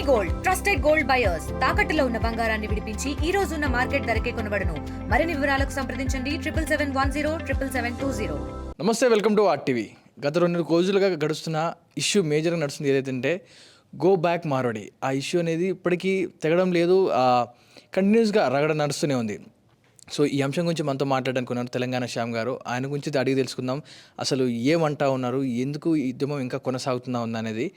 Gold trusted gold buyers తాకట్టులో ఉన్న బంగారాన్ని విడిపించి ఈ రోజు ఉన్న మార్కెట్ ధరకే కొనబడును. మరిన్ని వివరాలకు సంప్రదించండి 7771077720. నమస్తే, వెల్కమ్ టు ఆర్టీవీ. గత 2 రోజులుగా గడుస్తున్న ఇష్యూ మేజర్గా నడుస్తుంది ఏదైతే గో బ్యాక్ మార్వాడి. ఆ ఇష్యూ అనేది ఇప్పటికీ తెగడం లేదు, కంటిన్యూస్గా రగడ నడుస్తూనే ఉంది. సో ఈ అంశం గురించి మనతో మాట్లాడడానికి ఉన్నారు తెలంగాణ శ్యామ్ గారు. ఆయన గురించి అడిగి తెలుసుకుందాం, అసలు ఏమంటా ఉన్నారు, ఎందుకు ఈ ఉద్యమం ఇంకా కొనసాగుతుందా ఉందనేది.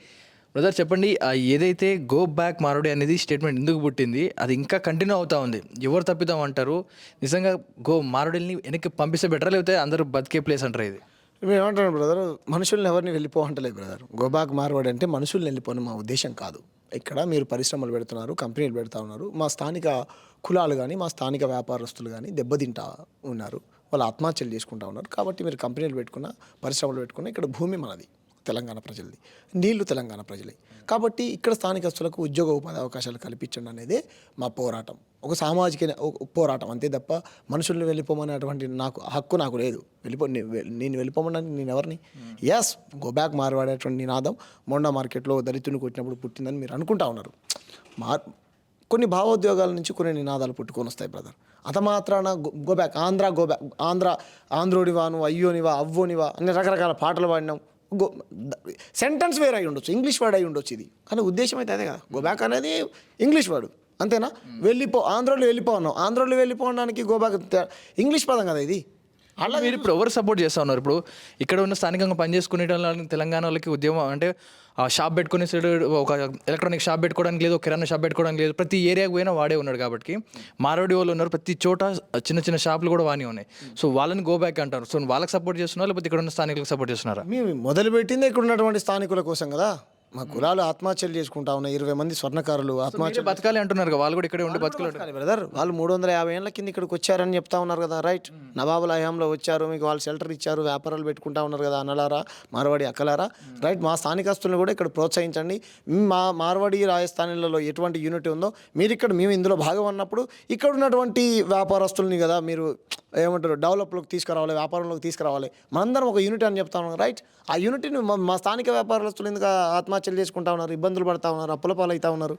బ్రదర్ చెప్పండి, ఏదైతే గో బ్యాక్ మారుడి అనేది స్టేట్మెంట్ ఎందుకు పుట్టింది, అది ఇంకా కంటిన్యూ అవుతూ ఉంది, ఎవరు తప్పిద్దాం అంటారు? నిజంగా గో మారుడిని వెనక్కి పంపిస్తే బెటర్, లేకపోతే అందరూ బతికే ప్లేస్ అంటారు ఇది? మేము ఏమంటున్నాను బ్రదర్, మనుషుల్ని ఎవరిని వెళ్ళిపోవంటలేదు బ్రదర్. గో బ్యాక్ మార్వాడి అంటే మనుషుల్ని వెళ్ళిపోని మా ఉద్దేశం కాదు. ఇక్కడ మీరు పరిశ్రమలు పెడుతున్నారు, కంపెనీలు పెడతా ఉన్నారు, మా స్థానిక కులాలు కానీ మా స్థానిక వ్యాపారస్తులు కానీ దెబ్బతింటా ఉన్నారు, వాళ్ళు ఆత్మహత్యలు చేసుకుంటా ఉన్నారు. కాబట్టి మీరు కంపెనీలు పెట్టుకున్న, పరిశ్రమలు పెట్టుకున్న, ఇక్కడ భూమి మనది, తెలంగాణ ప్రజలది, నీళ్లు తెలంగాణ ప్రజలే. కాబట్టి ఇక్కడ స్థానికస్తులకు ఉద్యోగ ఉపాధి అవకాశాలు కల్పించండి అనేదే మా పోరాటం, ఒక సామాజిక పోరాటం అంతే తప్ప మనుషుల్ని వెళ్ళిపోమనేటువంటి హక్కు నాకు లేదు. నేను వెళ్ళిపోమని నేను ఎవరిని? ఎస్, గో బ్యాక్ మార్వాడేటువంటి నినాదం మొండా మార్కెట్లో దళితుని కొట్టినప్పుడు పుట్టిందని మీరు అనుకుంటా ఉన్నారు. కొన్ని భావోద్యోగాల నుంచి కొన్ని నినాదాలు పుట్టుకొని వస్తాయి బ్రదర్. అంత మాత్రాన గో బ్యాక్, గో బ్యాక్, ఆంధ్రోనివా, నువ్వు అయ్యోనివా, అవ్వోనివా అన్ని రకరకాల పాటలు పాడినాం. సెంటెన్స్ వేరే అయి ఉండొచ్చు, ఇంగ్లీష్ వర్డ్ అయి ఉండొచ్చు ఇది, కానీ ఉద్దేశం అయితే అదే కదా. గో బ్యాక్ అనేది ఇంగ్లీష్ వర్డ్ అంతేనా? ఆంధ్రోలో వెళ్ళిపోన్నాం, ఆంధ్రోలో వెళ్ళిపోవడానికి గో బ్యాక్ ఇంగ్లీష్ పదం కదా ఇది. అలా మీరు ఇప్పుడు ఎవరు సపోర్ట్ చేస్తూ ఉన్నారు? ఇప్పుడు ఇక్కడ ఉన్న స్థానికంగా పనిచేసుకునే తెలంగాణ వాళ్ళకి ఉద్యమం అంటే షాప్ పెట్టుకునే ఒక ఎలక్ట్రానిక్ షాప్ పెట్టుకోవడానికి లేదు, కిరాణా షాప్ పెట్టుకోవడానికి లేదు, ప్రతి ఏరియాకి పోయినా వాడే ఉన్నాడు. కాబట్టి మారవాడి వాళ్ళు ఉన్నారు, ప్రతి చోట చిన్న చిన్న షాపులు కూడా వాని ఉన్నాయి. సో వాళ్ళని గో బ్యాక్ అంటారు. సో వాళ్ళకి సపోర్ట్ చేస్తున్నారు, లేకపోతే ఇక్కడ ఉన్న స్థానికులకు సపోర్ట్ చేస్తున్నారా? మేము మొదలుపెట్టిందే ఇక్కడ ఉన్నటువంటి స్థానికుల కోసం కదా. మా కులాలు ఆత్మహత్యలు చేసుకుంటా ఉన్నాయి, 20 మంది స్వర్ణకారులు ఆత్మహత్యలు బతకాలి అంటున్నారు, వాళ్ళు కూడా ఇక్కడే ఉండి బతకాలి బ్రదర్. వాళ్ళు 350 ఏళ్ళ కింద ఇక్కడికి వచ్చారని చెప్తా ఉన్నారు కదా, రైట్? నవాబుల హయాంలో వచ్చారు, మీకు వాళ్ళు షెల్టర్ ఇచ్చారు, వ్యాపారాలు పెట్టుకుంటా ఉన్నారు కదా అన్నలారా, మార్వాడి అక్కలారా, రైట్? మా స్థానికస్తులను కూడా ఇక్కడ ప్రోత్సహించండి. మా మార్వాడి రాజస్థానీలలో ఎటువంటి యూనిటీ ఉందో మీరు ఇక్కడ, మేము ఇందులో భాగం అన్నప్పుడు ఇక్కడ ఉన్నటువంటి వ్యాపారస్తుల్ని కదా మీరు ఏమంటారు డెవలప్లోకి తీసుకురావాలి, వ్యాపారంలోకి తీసుకురావాలి. మనందరం ఒక యూనిటీ అని చెప్తా ఉన్నాం, రైట్? ఆ యూనిటీని మా స్థానిక వ్యాపారస్తులు ఎందుకు ఆత్మహత్యలు చేసుకుంటా ఉన్నారు, ఇబ్బందులు పడతా ఉన్నారు, అప్పుల పాలు అవుతా ఉన్నారు.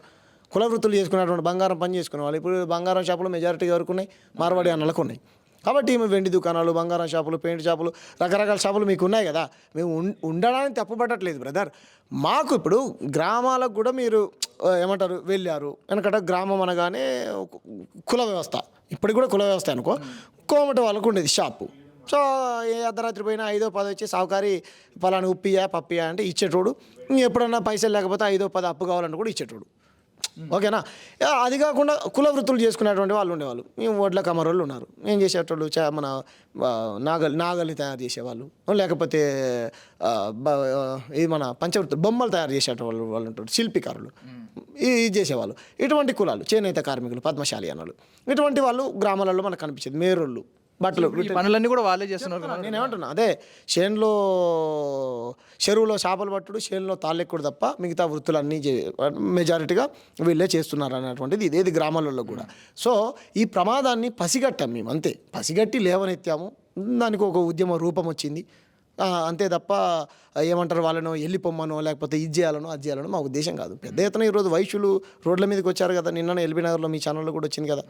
కుల వృత్తులు చేసుకున్నటువంటి బంగారం పని చేసుకునే వాళ్ళు ఇప్పుడు బంగారం షాపులు మెజారిటీ వరకు ఉన్నాయి, మార్వాడి అన్నలకు ఉన్నాయి. కాబట్టి మేము వెండి దుకాణాలు, బంగారం షాపులు, పెయింట్ షాపులు, రకరకాల షాపులు మీకు ఉన్నాయి కదా. మేము ఉండడానికి తప్పుపడట్లేదు బ్రదర్. మాకు ఇప్పుడు గ్రామాలకు కూడా మీరు ఏమంటారు వెళ్ళారు. వెనకట గ్రామం అనగానే కుల వ్యవస్థ, ఇప్పటికి కూడా కుల వ్యవస్థ అనుకో. కోమట వాళ్ళకు ఉండేది షాపు. సో ఏ అర్ధరాత్రి పోయినా 5 10 వచ్చి సావుకారి పలానా ఉప్పియా పప్పియా అంటే ఇచ్చేటోడు. ఎప్పుడన్నా పైసలు లేకపోతే 5 10 అప్పు కావాలంటే కూడా ఇచ్చేటోడు. ఓకేనా? అది కాకుండా కుల వృత్తులు చేసుకునేటువంటి వాళ్ళు ఉండేవాళ్ళు. మేము వడ్ల కమరోళ్ళు ఉన్నారు, ఏం చేసేటోళ్ళు మన నాగల్ని తయారు చేసేవాళ్ళు, లేకపోతే ఇది మన పంచవృత్తులు బొమ్మలు తయారు చేసేటోళ్ళు వాళ్ళు ఉంటారు, శిల్పికారులు ఇది చేసేవాళ్ళు. ఇటువంటి కులాలు, చేనేత కార్మికులు, పద్మశాలి అన్నలు, ఇటువంటి వాళ్ళు గ్రామాలలో మనకు కనిపించేది. మేరోళ్ళు, బట్టలు, పనులన్నీ కూడా వాళ్ళే చేస్తున్నారు. నేనేమంటున్నా అదే, చెరువులో చేపలు పట్టుడు, చేనులో తాళ్ళెక్కుడు తప్ప మిగతా వృత్తులన్నీ మెజారిటీగా వీళ్ళే చేస్తున్నారు అన్నటువంటిది ఇదేది గ్రామాలలో కూడా. సో ఈ ప్రమాదాన్ని పసిగట్టాం మేము, అంతే. పసిగట్టి లేవనెత్తాము, దానికి ఒక ఉద్యమ రూపం వచ్చింది అంతే తప్ప ఏమంటారు వాళ్ళను వెళ్ళిపోమ్మనో లేకపోతే ఇది చేయాలనో అది చేయాలనో మా ఉద్దేశం కాదు. పెద్ద ఎత్తున ఈరోజు వైశ్యులు రోడ్ల మీదకి వచ్చారు కదా. నిన్న ఎల్బీ నగర్లో మీ ఛానల్లో కూడా వచ్చింది కదా,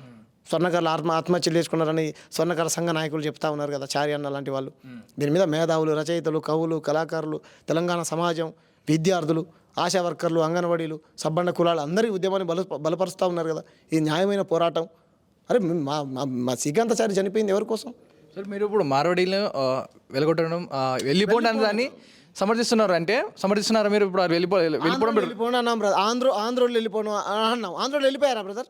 స్వర్ణకారులు ఆత్మహత్యలు చేసుకున్నారని స్వర్ణకార సంఘ నాయకులు చెప్తా ఉన్నారు కదా, చారి అన్న లాంటి వాళ్ళు. దీని మీద మేధావులు, రచయితలు, కవులు, కళాకారులు, తెలంగాణ సమాజం, విద్యార్థులు, ఆశా వర్కర్లు, అంగన్వాడీలు, సబ్బండ కులాలు అందరి ఉద్యమాన్ని బలపరుస్తూ ఉన్నారు కదా. ఇది న్యాయమైన పోరాటం. అరే మా శ్రీకాంతాచారి చనిపోయింది ఎవరి కోసం? సార్ మీరు ఇప్పుడు మార్వాడీలో వెలగొట్టడం, వెళ్ళిపోండి అని దాన్ని సమర్థిస్తున్నారు అంటే సమర్థిస్తున్నారా మీరు? ఇప్పుడు వెళ్ళిపోండి అన్నాం బ్రదర్. ఆంధ్రోళ్ళు వెళ్ళిపోను అన్నాం. ఆంధ్రోళ్ళు వెళ్ళిపోయారా బ్రదర్?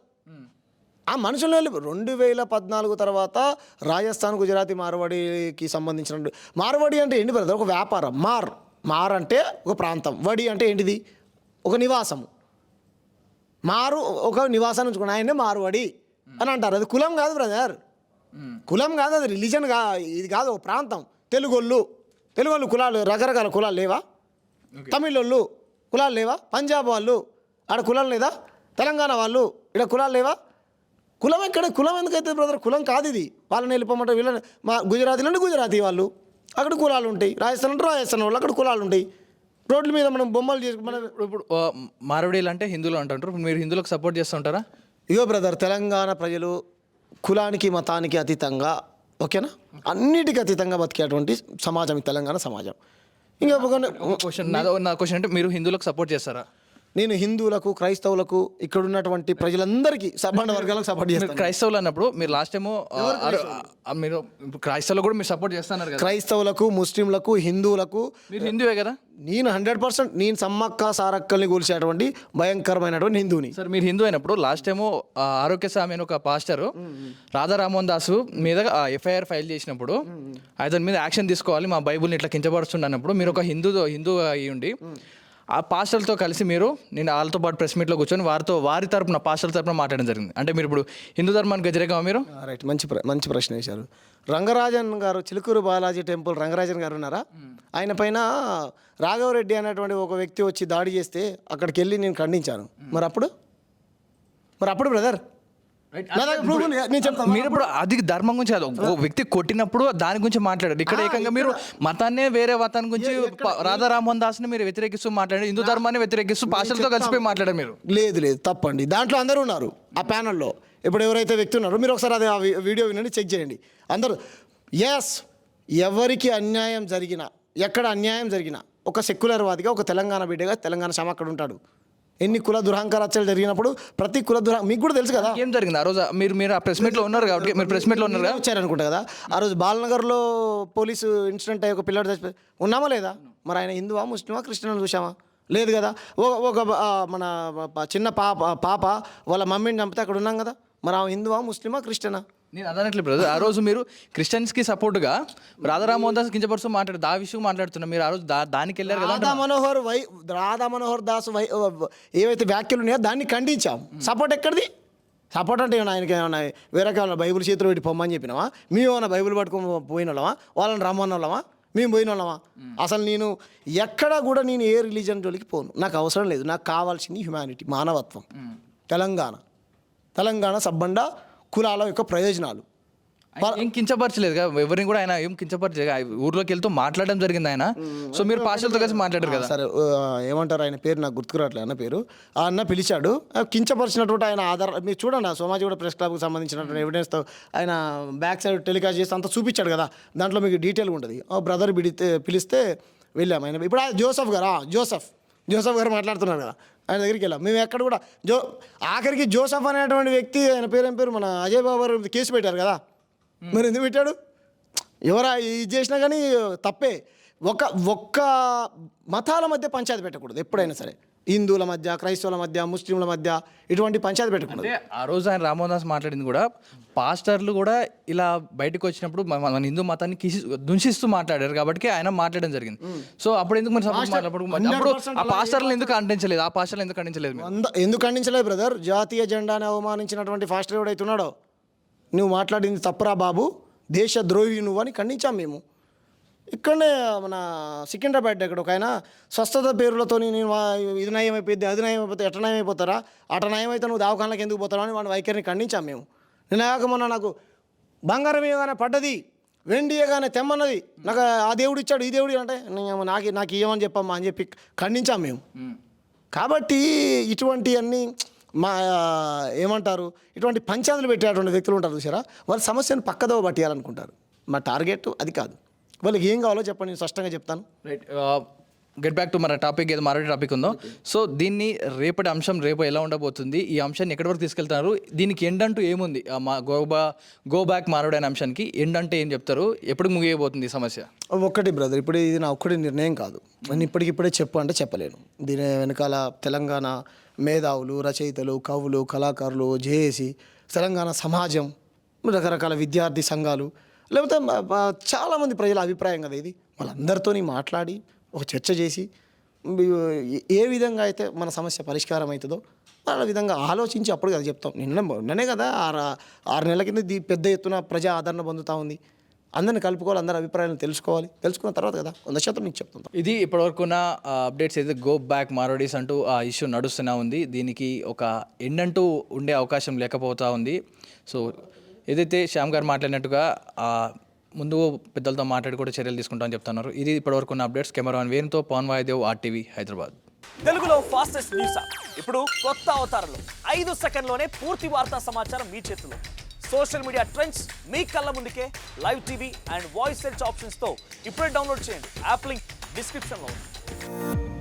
ఆ మనుషులు 2014 తర్వాత రాజస్థాన్, గుజరాతీ మార్వాడికి సంబంధించిన మార్వాడి అంటే ఏంటి బ్రదర్? ఒక వ్యాపారం. మార్ అంటే ఒక ప్రాంతం, వడి అంటే ఏంటిది? ఒక నివాసము. మారు ఒక నివాసాన్ని ఉంచుకుని ఆయనే మార్వాడి అని అంటారు. అది కులం కాదు బ్రదర్, కులం కాదు, అది రిలీజన్ ఇది కాదు, ఒక ప్రాంతం. తెలుగోళ్ళు కులాలు, రకరకాల కులాలు లేవా? తమిళోళ్ళు కులాలు లేవా? పంజాబ్ వాళ్ళు ఆడ కులాలు లేదా? తెలంగాణ వాళ్ళు ఇక్కడ కులాలు లేవా? కులం ఎక్కడ? కులం ఎందుకైతే బ్రదర్? కులం కాదు ఇది. వాళ్ళని వెళ్ళిపోమంటారు, వీళ్ళని మా గుజరాతీలు అంటే గుజరాతీ వాళ్ళు, అక్కడ కులాలు ఉంటాయి. రాజస్థాన్ అంటే రాజస్థాన్ వాళ్ళు, అక్కడ కులాలు ఉంటాయి. రోడ్ల మీద మనం బొమ్మలు చేసి మన ఇప్పుడు మారవడీలు అంటే హిందువులు అంటుంటారు. మీరు హిందువులకు సపోర్ట్ చేస్తుంటారా? ఇగో బ్రదర్, తెలంగాణ ప్రజలు కులానికి మతానికి అతీతంగా, ఓకేనా, అన్నిటికీ అతీతంగా బతికేటువంటి సమాజం ఈ తెలంగాణ సమాజం. ఇంకా క్వశ్చన్ నా క్వశ్చన్ అంటే మీరు హిందువులకు సపోర్ట్ చేస్తారా? నేను హిందువులకు, క్రైస్తవులకు, ఇక్కడ ఉన్నటువంటి ప్రజలందరికీ సబ్బండ వర్గాలకు సపోర్ట్ మీరు చేస్తాను. క్రైస్తవులు అన్నప్పుడు మీరు లాస్ట్ టైము మీరు క్రైస్తవులు కూడా మీరు సపోర్ట్ చేస్తున్నారు కదా? క్రైస్తవులకు, ముస్లింలకు, హిందువులకు. మీరు హిందువే కదా? నేను 100% నేను సమ్మక్క సారక్కల్ని కూల్చేటువంటి భయంకరమైనటువంటి హిందువుని. సార్ మీరు హిందూ అయినప్పుడు లాస్ట్ టైము ఆరోగ్య స్వామి అని ఒక పాస్టర్ రాధా రామోహన్ దాసు మీద ఎఫ్ఐఆర్ ఫైల్ చేసినప్పుడు అతని మీద యాక్షన్ తీసుకోవాలి, మా బైబుల్ని ఇట్లా కించపరుస్తుంది అన్నప్పుడు మీరు ఒక హిందూ అయ్యి ఉండి ఆ పాస్టర్లతో కలిసి నేను వాళ్ళతో పాటు ప్రెస్ మీట్లో కూర్చొని వారి తరపున పాస్టర్ల తరపున మాట్లాడడం జరిగింది. అంటే మీరు ఇప్పుడు హిందూ ధర్మానికి వ్యతిరేకమా మీరు? రైట్, మంచి ప్రశ్న వేశారు. రంగరాజన్ గారు, చిలుకూరు బాలాజీ టెంపుల్ రంగరాజన్ గారు ఉన్నారా, ఆయన పైన రాఘవరెడ్డి అనేటువంటి ఒక వ్యక్తి వచ్చి దాడి చేస్తే అక్కడికి వెళ్ళి నేను ఖండించాను. మరి అప్పుడు బ్రదర్ నేను చెప్తాను. మీరు ఇప్పుడు అది ధర్మం గురించి కాదు, ఒక వ్యక్తి కొట్టినప్పుడు దాని గురించి మాట్లాడారు. ఇక్కడ ఏకంగా మీరు మతాన్నే వేరే మతాన్ని గురించి రాధా రామోహన్ దాస్ని మీరు వ్యతిరేకిస్తూ మాట్లాడారు, హిందూ ధర్మాన్ని వ్యతిరేకిస్తూ పాస్టర్లతో కలిసిపోయి మాట్లాడారు మీరు. లేదు తప్పండి, దాంట్లో అందరూ ఉన్నారు ఆ ప్యానల్లో. ఇప్పుడు ఎవరైతే వ్యక్తి ఉన్నారో మీరు ఒకసారి అది ఆ వీడియో వినండి, చెక్ చేయండి అందరూ. ఎవరికి అన్యాయం జరిగినా, ఎక్కడ అన్యాయం జరిగినా, ఒక సెక్యులర్ వాదిగా, ఒక తెలంగాణ బిడ్డగా, తెలంగాణ శ్యామ అక్కడ ఉంటాడు. ఎన్ని కుల దురహంకారాలు జరిగినప్పుడు ప్రతి కుల మీకు కూడా తెలుసు కదా ఏం జరిగింది ఆ రోజు. మీరు ఆ ప్రెస్ మీట్లో ఉన్నారు కాబట్టి మీరు ప్రెస్ మీట్లో ఉన్నారు కదా, వచ్చారనుకుంటా కదా. ఆ రోజు బాలనగర్లో పోలీసు ఇన్సిడెంట్ అయ్యి ఒక పిల్లడు చచ్చిపోయి ఉన్నామా లేదా? మరి ఆయన హిందువా, ముస్లిమా, క్రిస్టియన్ చూసామా? లేదు కదా. ఒక మన చిన్న పాప వాళ్ళ మమ్మీని చంపితే అక్కడ ఉన్నాం కదా. మరి ఆ హిందువా, ముస్లిమా, క్రిస్టియనా? నేను అదనట్లేదు బ్రదర్. ఆ రోజు మీరు క్రిస్టియన్స్కి సపోర్ట్గా రాధా రామోహన్ దాస్ కించపరుస్తూ దా విషయం మాట్లాడుతున్నారు. మీరు ఆ రోజు దానికి వెళ్ళారు కదా. రాధా మనోహర్ దాస్ ఏవైతే వ్యాఖ్యలు ఉన్నాయో దాన్ని ఖండించాం. సపోర్ట్ ఎక్కడిది? సపోర్ట్ అంటే ఆయనకి ఏమన్నా వేరే కావాలి బైబుల్ చేతిలో పెట్టి పొమ్మని చెప్పినావా? మేము ఏమన్నా బైబుల్ పట్టుకొని పోయిన వాళ్ళమా? వాళ్ళని రమ్మన్న వాళ్ళమా? మేము పోయిన వాళ్ళమా? అసలు నేను ఎక్కడా కూడా నేను ఏ రిలీజన్ జోలికి పోను, నాకు అవసరం లేదు. నాకు కావాల్సింది హ్యుమానిటీ, మానవత్వం. తెలంగాణ సబ్బండ కులాల యొక్క ప్రయోజనాలు ఏం కించపరచలేదు కదా ఎవరిని కూడా. ఆయన ఏం కించపరచలేదు, ఊర్లోకి వెళ్తూ మాట్లాడడం జరిగింది ఆయన. సో మీరు పాస్టర్లతో కలిసి మాట్లాడారు కదా. సరే, ఏమంటారు ఆయన పేరు నాకు గుర్తుకురావట్లేదు. అన్న పేరు ఆ అన్న పిలిచాడు. కించపరిచినటువంటి ఆయన మీరు చూడండి, ఆ సోమాజిగూడ ప్రెస్ క్లబ్కి సంబంధించినటువంటి ఎవిడెన్స్తో ఆయన బ్యాక్ సైడ్ టెలికాస్ట్ చేస్తే అంతా చూపించాడు కదా. దాంట్లో మీకు డీటెయిల్ ఉంటుంది. బ్రదర్ పిలిస్తే వెళ్ళాము. ఆయన ఇప్పుడు జోసఫ్ గారు మాట్లాడుతున్నారు కదా, ఆయన దగ్గరికి వెళ్ళాం. మేము ఎక్కడ కూడా ఆఖరికి జోసఫ్ అనేటువంటి వ్యక్తి, ఆయన ఏం పేరు మన అజయ్ బాబు గారు కేసు పెట్టారు కదా. మరి ఎందుకు పెట్టాడు? ఎవరా ఇది చేసినా కానీ తప్పే. ఒక్క మతాల మధ్య పంచాయతీ పెట్టకూడదు ఎప్పుడైనా సరే. హిందువుల మధ్య, క్రైస్తవుల మధ్య, ముస్లింల మధ్య ఇటువంటి పంచాయతీ పెట్టకూడదు. ఆ రోజు ఆయన రామోహన్ దాస్ మాట్లాడింది కూడా పాస్టర్లు కూడా ఇలా బయటకు వచ్చినప్పుడు మన హిందూ మతాన్ని దుంషిస్తూ మాట్లాడారు కాబట్టి ఆయన మాట్లాడడం జరిగింది. సో అప్పుడు ఎందుకు మరి సపోర్ట్ మాట్లాడప్పుడు ఆ పాస్టర్లు ఎందుకు ఖండించలేదు? ఆ పాస్టర్లు ఎందుకు ఖండించలేదు? ఎందుకు ఖండించలేదు బ్రదర్? జాతీయ జెండాని అవమానించినటువంటి పాస్టర్ ఎవడైతే ఉన్నాడో, నువ్వు మాట్లాడింది తప్పురా బాబు, దేశద్రోహి నువ్వు అని ఖండించాం మేము. ఇక్కడనే మన సికింద్రాబాద్ దగ్గర ఒక ఆయన స్వస్థత పేరులతో నేను ఇది నయం అయిపోయింది, అది నయం అయిపోతే ఎట్ట నయం అయిపోతారా, అట నయం అయితే నువ్వు దవాఖానలకు ఎందుకు పోతారా అని వాడి వైఖరిని ఖండించాం మేము. నేను మొన్న నాకు బంగారం ఇవ్వగానే పడ్డది, వెండి ఇవ్వగానే తెమ్మన్నది, నాకు ఆ దేవుడు ఇచ్చాడు, ఈ దేవుడు అంటే నాకు ఇవ్వమని చెప్పమ్మా అని చెప్పి ఖండించాం మేము. కాబట్టి ఇటువంటి అన్నీ ఏమంటారు, ఇటువంటి పంచాయతీలు పెట్టేటువంటి వ్యక్తులు ఉంటారు చూసారా, వాళ్ళ సమస్యను పక్కదోవ పట్టేయాలనుకుంటారు. మా టార్గెట్ అది కాదు. వాళ్ళకి ఏం కావాలో చెప్పండి, నేను స్పష్టంగా చెప్తాను. రైట్, గెట్ బ్యాక్ టు మన టాపిక్, ఏదో మాట్లాడే టాపిక్ ఉందో. సో దీన్ని రేపటి అంశం రేపు ఎలా ఉండబోతుంది, ఈ అంశాన్ని ఎక్కడి వరకు తీసుకెళ్తున్నారు, దీనికి ఎండ్ అంటూ ఏముంది? మా గో బ్యాక్ మారవడి అనే అంశానికి ఎండ్ అంటే ఏం చెప్తారు? ఎప్పుడు ముగియబోతుంది ఈ సమస్య? ఒక్కటి బ్రదర్, ఇప్పుడు ఇది నా ఒక్కటి నిర్ణయం కాదు. నేను ఇప్పటికిప్పుడే చెప్పు అంటే చెప్పలేను. దీని వెనకాల తెలంగాణ మేధావులు, రచయితలు, కవులు, కళాకారులు, జేఏసీ, తెలంగాణ సమాజం, రకరకాల విద్యార్థి సంఘాలు, లేకపోతే చాలామంది ప్రజల అభిప్రాయం కదా ఇది. వాళ్ళందరితో మాట్లాడి ఒక చర్చ చేసి ఏ విధంగా అయితే మన సమస్య పరిష్కారం అవుతుందో ఆ విధంగా ఆలోచించి అప్పుడు కదా చెప్తాం. నిన్ననే కదా 6 నెలల కింద పెద్ద ఎత్తున ప్రజా ఆదరణ పొందుతూ ఉంది. అందరిని కలుపుకోవాలి, అందరి అభిప్రాయాలను తెలుసుకున్న తర్వాత కదా 100% మీకు చెప్తాం. ఇది ఇప్పటివరకున్న అప్డేట్స్ అయితే గో బ్యాక్ మారోడీస్ అంటూ ఆ ఇష్యూ నడుస్తూనే ఉంది. దీనికి ఒక ఎండ్ అంటూ ఉండే అవకాశం లేకపోతూ ఉంది. సో ఏదైతే శ్యామ్ గారు మాట్లాడినట్టుగా ముందు పెద్దలతో మాట్లాడి కూడా చర్యలు తీసుకుంటామని చెప్తున్నారు. ఇది ఇప్పటివరకు ఉన్న అప్డేట్స్. కెమెరామెన్ వేణుతో పవన్ వాయుదేవ్, RTV హైదరాబాద్. తెలుగులో ఫాస్టెస్ట్ న్యూస్ ఇప్పుడు కొత్త అవతారంలో 5 సెకండ్లోనే పూర్తి వార్తా సమాచారం మీ చేతిలో. సోషల్ మీడియా ట్రెండ్స్ మీ కళ్ళ ముందుకే live TV and voice search ఆప్షన్స్తో ఇప్పుడే డౌన్లోడ్ చేయండి. యాప్ లింక్ డిస్క్రిప్షన్లో ఉంది.